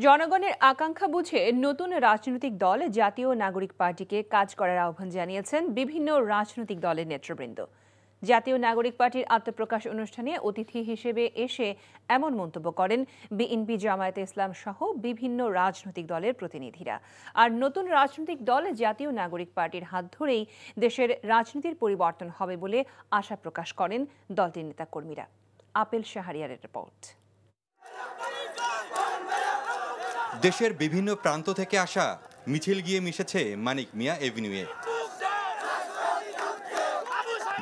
জনগণের আকাঙ্ক্ষা বুঝে নতুন রাজনৈতিক দল জাতীয় নাগরিক পার্টিকে কাজ করার আহ্বান জানিয়েছেন বিভিন্ন রাজনৈতিক দলের নেতৃবৃন্দ। জাতীয় নাগরিক পার্টির আত্মপ্রকাশ অনুষ্ঠানে অতিথি হিসেবে এসে এমন মন্তব্য করেন বিএনপি, জামায়াতে ইসলাম সহ বিভিন্ন রাজনৈতিক দলের প্রতিনিধিরা। আর নতুন রাজনৈতিক দল জাতীয় নাগরিক পার্টির হাত ধরেই দেশের রাজনীতির পরিবর্তন হবে বলে আশা প্রকাশ করেন দলটির নেতাকর্মীরা। আপেল শাহরিয়ারের রিপোর্ট। দেশের বিভিন্ন প্রান্ত থেকে আসা মিছিল গিয়ে মিশেছে মানিক মিয়া এভিনিউয়ে।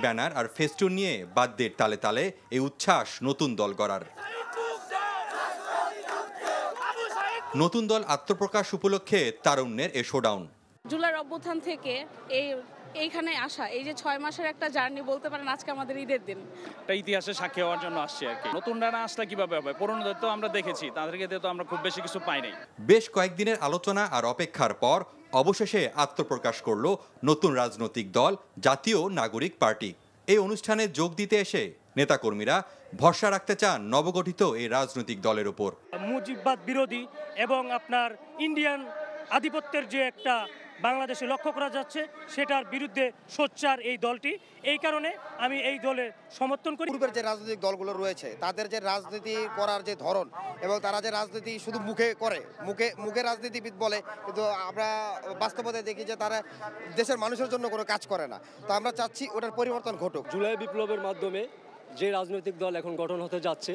ব্যানার আর ফেস্টুন নিয়ে বাদ্যের তালে তালে এই উচ্ছ্বাস নতুন দল গড়ার। নতুন দল আত্মপ্রকাশ উপলক্ষে তারুণ্যের এ শোডাউন। জুলাই অভ্যুত্থান থেকে এইখানে আসা, এই যে 6 মাসের একটা জার্নি বলতে পারেন, আজকে আমাদের ঈদের দিন। একটা ইতিহাসে সাক্ষী হওয়ার জন্য আসছি আর কি। নতুনরা না আসলে কিভাবে হবে? পুরনোদের তো আমরা দেখেছি, তাদেরকে দিয়ে তো আমরা খুব বেশি কিছু পাই নাই। বেশ কয়েকদিনের আলোচনা আর অপেক্ষার পর অবশেষে আত্মপ্রকাশ করল নতুন রাজনৈতিক দল জাতীয় নাগরিক পার্টি। এই অনুষ্ঠানে যোগ দিতে এসে নেতাকর্মীরা ভরসা রাখতে চান নবগঠিত এই রাজনৈতিক দলের উপর। মুজিববাদ বিরোধী এবং আপনার ইন্ডিয়ান আধিপত্যের যে একটা বাংলাদেশে লক্ষ্য করা যাচ্ছে, সেটার বিরুদ্ধে সোচ্চার এই দলটি। এই কারণে আমি এই দলের সমর্থন করি। পূর্বের যে রাজনৈতিক দলগুলো রয়েছে তাদের যে রাজনীতি করার যে ধরন এবং তারা যে রাজনীতি শুধু মুখে করে, মুখে রাজনীতিবিদ বলে, কিন্তু আমরা বাস্তবতায় দেখি যে তারা দেশের মানুষের জন্য কোনো কাজ করে না। তো আমরা চাচ্ছি ওটার পরিবর্তন ঘটুক। জুলাই বিপ্লবের মাধ্যমে যে রাজনৈতিক দল এখন গঠন হতে যাচ্ছে,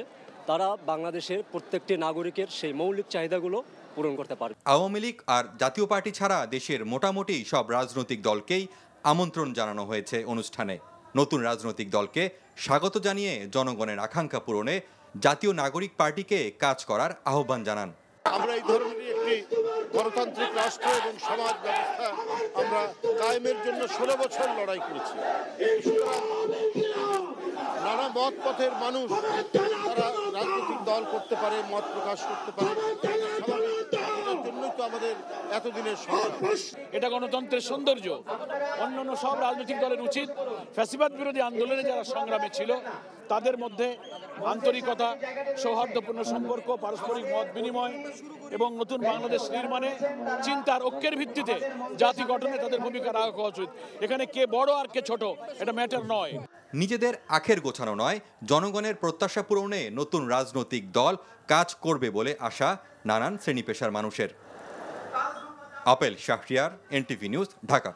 তারা বাংলাদেশের প্রত্যেকটি নাগরিকের সেই মৌলিক চাহিদাগুলো পূরণ করতে পারবে। আওয়ামী লীগ আর জাতীয় পার্টি ছাড়া দেশের মোটামুটি সব রাজনৈতিক দলকেই আমন্ত্রণ জানানো হয়েছে অনুষ্ঠানে। নতুন রাজনৈতিক দলকে স্বাগত জানিয়ে জনগণের আকাঙ্ক্ষা পূরণে জাতীয় নাগরিক পার্টিকে কাজ করার আহ্বান জানান। আমরা এই ধরনের একটি গণতান্ত্রিক রাষ্ট্র এবং সমাজ ব্যবস্থা আমরা কায়েমের জন্য 16 বছর লড়াই করেছি। নানা মত পথের মানুষ তারা রাজনৈতিক দল করতে পারে, মত প্রকাশ করতে পারে, জন্যই তো আমাদের এতদিনের সংগ্রাম। এটা গণতন্ত্রের সৌন্দর্য। অন্যান্য সব রাজনৈতিক দলের উচিত ফ্যাসিবাদ বিরোধী আন্দোলনে যারা সংগ্রামে ছিল তাদের মধ্যে আন্তরিকতা, সৌহার্দ্যপূর্ণ সম্পর্ক, পারস্পরিক মত বিনিময় এবং নতুন বাংলাদেশ নির্মাণে চিন্তার ঐক্যের ভিত্তিতে জাতি গঠনে তাদের ভূমিকা রাখা উচিত। এখানে কে বড় আর কে ছোট এটা ম্যাটার নয়। নিজেদের আখের গোছানো নয়, জনগণের প্রত্যাশা পূরণে নতুন রাজনৈতিক দল কাজ করবে বলে আশা নানান শ্রেণী পেশার মানুষের। Apple Shahriar, NTV news, Dhaka.